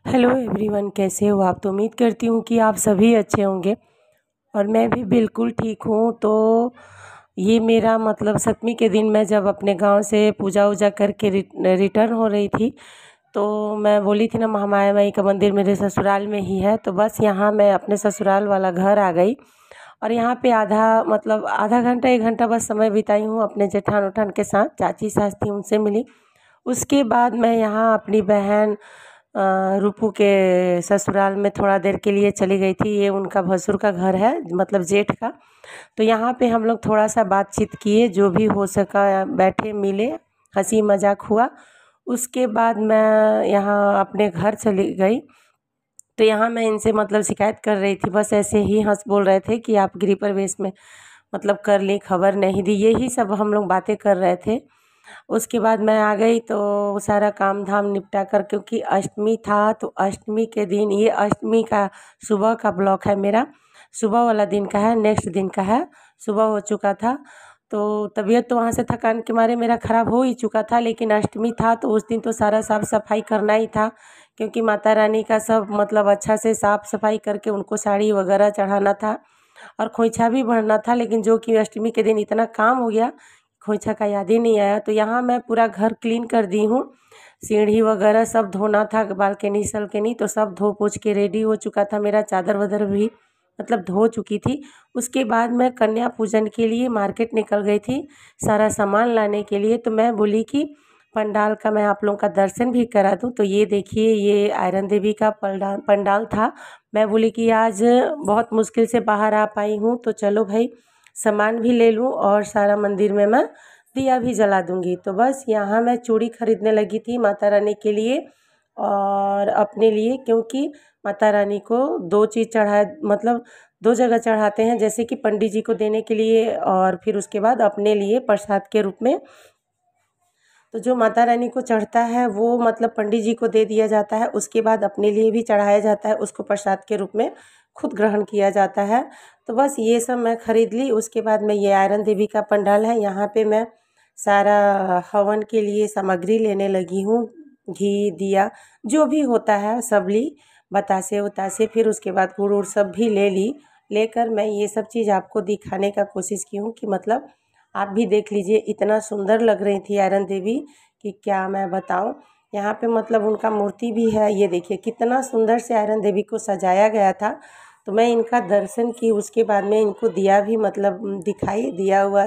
Hello everyone, कैसे हो आप। तो उम्मीद करती हूँ कि आप सभी अच्छे होंगे और मैं भी बिल्कुल ठीक हूँ। तो ये मेरा मतलब सप्तमी के दिन मैं जब अपने गांव से पूजा वूजा करके रिटर्न हो रही थी, तो मैं बोली थी ना महामाया माई का मंदिर मेरे ससुराल में ही है। तो बस यहाँ मैं अपने ससुराल वाला घर आ गई और यहाँ पे आधा घंटा 1 घंटा बस समय बिताई हूँ अपने जेठान उठान के साथ। चाची सास थी, उनसे मिली। उसके बाद मैं यहाँ अपनी बहन रूपू के ससुराल में थोड़ा देर के लिए चली गई थी। ये उनका भसुर का घर है, मतलब जेठ का। तो यहाँ पे हम लोग थोड़ा सा बातचीत किए, जो भी हो सका बैठे मिले, हंसी मजाक हुआ। उसके बाद मैं यहाँ अपने घर चली गई। तो यहाँ मैं इनसे मतलब शिकायत कर रही थी, बस ऐसे ही हंस बोल रहे थे कि आप गृह प्रवेश में मतलब कर ली, खबर नहीं दी, यही सब हम लोग बातें कर रहे थे। उसके बाद मैं आ गई तो सारा काम धाम निपटा कर, क्योंकि अष्टमी था तो अष्टमी के दिन, ये अष्टमी का सुबह का ब्लॉक है मेरा, सुबह वाला दिन का है, नेक्स्ट दिन का है। सुबह हो चुका था तो तबीयत तो वहाँ से थकान के मारे मेरा ख़राब हो ही चुका था, लेकिन अष्टमी था तो उस दिन तो सारा साफ़ सफाई करना ही था, क्योंकि माता रानी का सब मतलब अच्छा से साफ़ सफाई करके उनको साड़ी वगैरह चढ़ाना था और खोइछा भी भरना था। लेकिन जो कि अष्टमी के दिन इतना काम हो गया, खोइछा का याद ही नहीं आया। तो यहाँ मैं पूरा घर क्लीन कर दी हूँ, सीढ़ी वगैरह सब धोना था, बालकनी सलकनी तो सब धो पोछ के रेडी हो चुका था। मेरा चादर वादर भी मतलब धो चुकी थी। उसके बाद मैं कन्या पूजन के लिए मार्केट निकल गई थी, सारा सामान लाने के लिए। तो मैं बोली कि पंडाल का मैं आप लोगों का दर्शन भी करा दूं। तो ये देखिए, ये आयरन देवी का पंडाल था। मैं बोली कि आज बहुत मुश्किल से बाहर आ पाई हूँ, तो चलो भाई सामान भी ले लूँ और सारा मंदिर में मैं दिया भी जला दूंगी। तो बस यहाँ मैं चूड़ी खरीदने लगी थी माता रानी के लिए और अपने लिए, क्योंकि माता रानी को दो चीज़ चढ़ाए, मतलब दो जगह चढ़ाते हैं, जैसे कि पंडित जी को देने के लिए और फिर उसके बाद अपने लिए प्रसाद के रूप में। तो जो माता रानी को चढ़ता है वो मतलब पंडित जी को दे दिया जाता है, उसके बाद अपने लिए भी चढ़ाया जाता है, उसको प्रसाद के रूप में खुद ग्रहण किया जाता है। तो बस ये सब मैं खरीद ली। उसके बाद में ये आयरन देवी का पंडाल है, यहाँ पे मैं सारा हवन के लिए सामग्री लेने लगी हूँ। घी दिया जो भी होता है सब ली, बतासे उतासे, फिर उसके बाद गुड़ उड़ सब भी ले ली। लेकर मैं ये सब चीज़ आपको दिखाने का कोशिश की हूँ कि मतलब आप भी देख लीजिए। इतना सुंदर लग रही थी आयरन देवी कि क्या मैं बताऊं। यहाँ पे मतलब उनका मूर्ति भी है, ये देखिए कितना सुंदर से आयरन देवी को सजाया गया था। तो मैं इनका दर्शन की, उसके बाद में इनको दिया भी मतलब दिखाई, दिया हुआ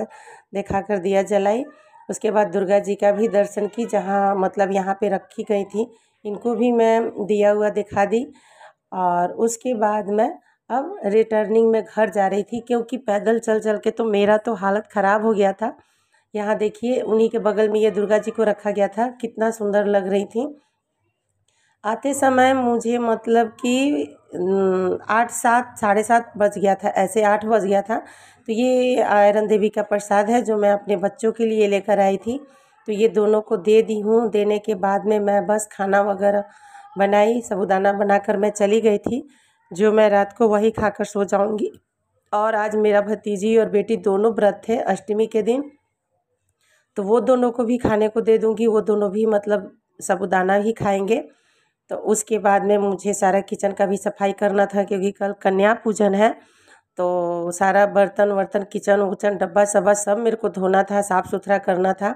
दिखा कर दिया जलाई। उसके बाद दुर्गा जी का भी दर्शन की, जहाँ मतलब यहाँ पे रखी गई थी, इनको भी मैं दिया हुआ दिखा दी। और उसके बाद मैं अब रिटर्निंग में घर जा रही थी, क्योंकि पैदल चल चल के तो मेरा तो हालत ख़राब हो गया था। यहाँ देखिए उन्हीं के बगल में ये दुर्गा जी को रखा गया था, कितना सुंदर लग रही थी। आते समय मुझे मतलब कि 8 7 7:30 बज गया था, ऐसे 8 बज गया था। तो ये आयरन देवी का प्रसाद है जो मैं अपने बच्चों के लिए लेकर आई थी। तो ये दोनों को दे दी हूँ। देने के बाद में मैं बस खाना वगैरह बनाई, साबूदाना बनाकर मैं चली गई थी, जो मैं रात को वही खाकर सो जाऊँगी। और आज मेरा भतीजी और बेटी दोनों व्रत थे अष्टमी के दिन, तो वो दोनों को भी खाने को दे दूँगी, वो दोनों भी मतलब साबूदाना ही खाएंगे। तो उसके बाद में मुझे सारा किचन का भी सफाई करना था, क्योंकि कल कन्या पूजन है। तो सारा बर्तन वर्तन, किचन उचन, डब्बा सब्बा सब मेरे को धोना था, साफ़ सुथरा करना था,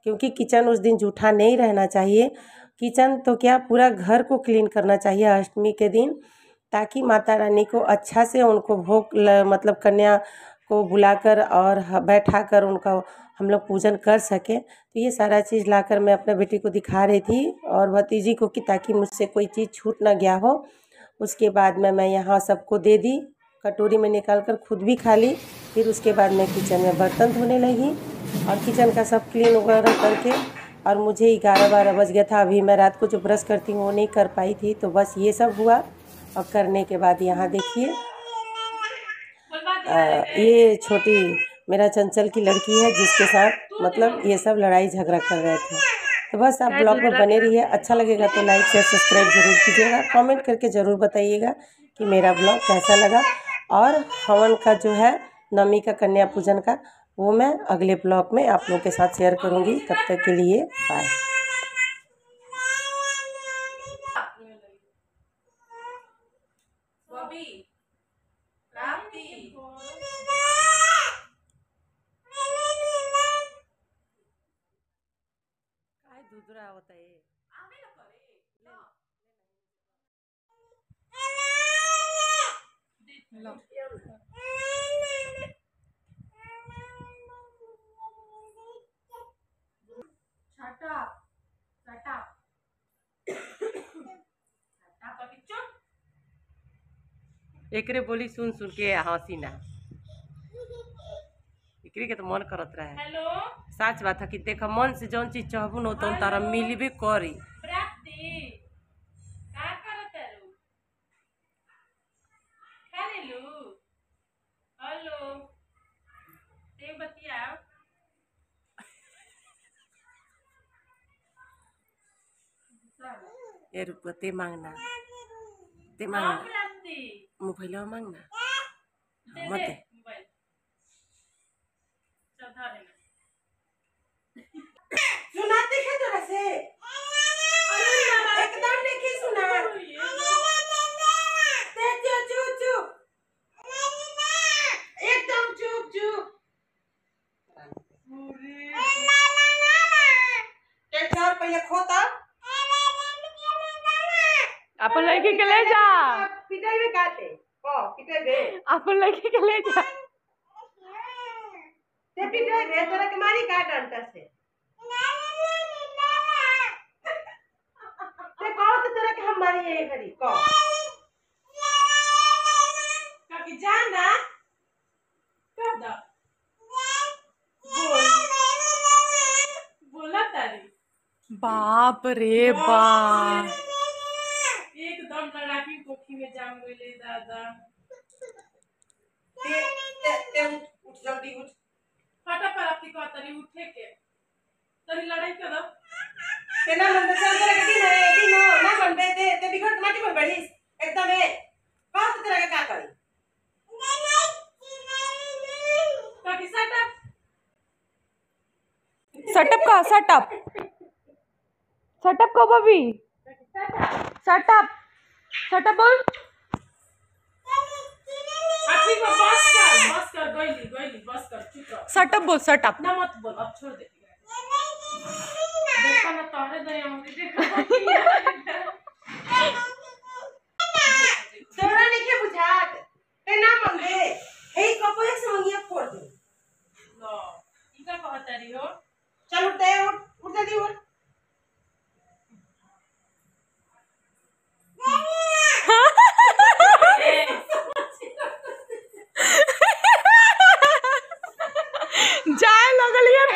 क्योंकि किचन उस दिन जूठा नहीं रहना चाहिए। किचन तो क्या, पूरा घर को क्लीन करना चाहिए अष्टमी के दिन, ताकि माता रानी को अच्छा से उनको भोग मतलब कन्या को बुलाकर और बैठाकर उनका हम लोग पूजन कर सकें। तो ये सारा चीज़ लाकर मैं अपने बेटी को दिखा रही थी और भतीजी को, कि ताकि मुझसे कोई चीज़ छूट ना गया हो। उसके बाद में मैं यहाँ सबको दे दी, कटोरी में निकाल कर खुद भी खा ली। फिर उसके बाद मैं किचन में बर्तन धोने लगी और किचन का सब क्लीन वगैरह करके, और मुझे 11 12 बज गया था। अभी मैं रात को जो ब्रश करती हूँ वो नहीं कर पाई थी। तो बस ये सब हुआ। और करने के बाद यहाँ देखिए ये छोटी मेरा चंचल की लड़की है, जिसके साथ मतलब ये सब लड़ाई झगड़ा कर रहे थे। तो बस आप ब्लॉग में बने रहिए, अच्छा लगेगा तो लाइक शेयर सब्सक्राइब ज़रूर कीजिएगा, कमेंट करके ज़रूर बताइएगा कि मेरा ब्लॉग कैसा लगा। और हवन का जो है नवमी का कन्या पूजन का, वो मैं अगले ब्लॉग में आप लोगों के साथ शेयर करूँगी। तब तक के लिए बाय। बबी प्राप्ति काय दूधरा होता है एकरे बोली सुन सुन के हंसी ना एकरे के तो मन करत रहे। हेलो सच बात है कि देख मन से जौन चीज चाहबू न तो तारा मिलबे करी। प्राप्ति का करत रू खाने लू हेलो ते बतिया ए रुपया ते मांगना मोबाइल मांगना मत सुनाते हैं जरा से एकदम नहीं सुना चुप चुप एकदम चुप चुप पहले खोता अपन लड़की के ले जा पिटाई में काटे पिटाई बे अपन लड़की के ले जा ते पिटाई बे तोरा के मारी काट अंटा से ते कहो तो तोरा के हम मारी है घड़ी कहो काकी जाना कब दा बोला तारी बाप रे बाप एकदम लड़ाकी कोठी में जाम गइले दादा ते उठ जल्दी उठ फटा प्राप्ति को तरी उठे के तरी लड़ाई कर दो ते ना मन चल तेरा के दिन ना मन बे ते बिगड़ माटी में बढ़ी एकदम है बात तेरा के का करी काकी सेटअप को बबी सेटअप बोल बस कर गईली बस कर चुप रह सेटअप बोल सेटअप ना मत बोल अब छोड़ दे देखो ना तोरे दया हमरे देखो तोरा नहीं के बुझात ते ना मंगे हे कपड़े से मंगिया फोड़ दे लो इका कहत रही हो चल उठ जल्दी उठ जाए लगल यार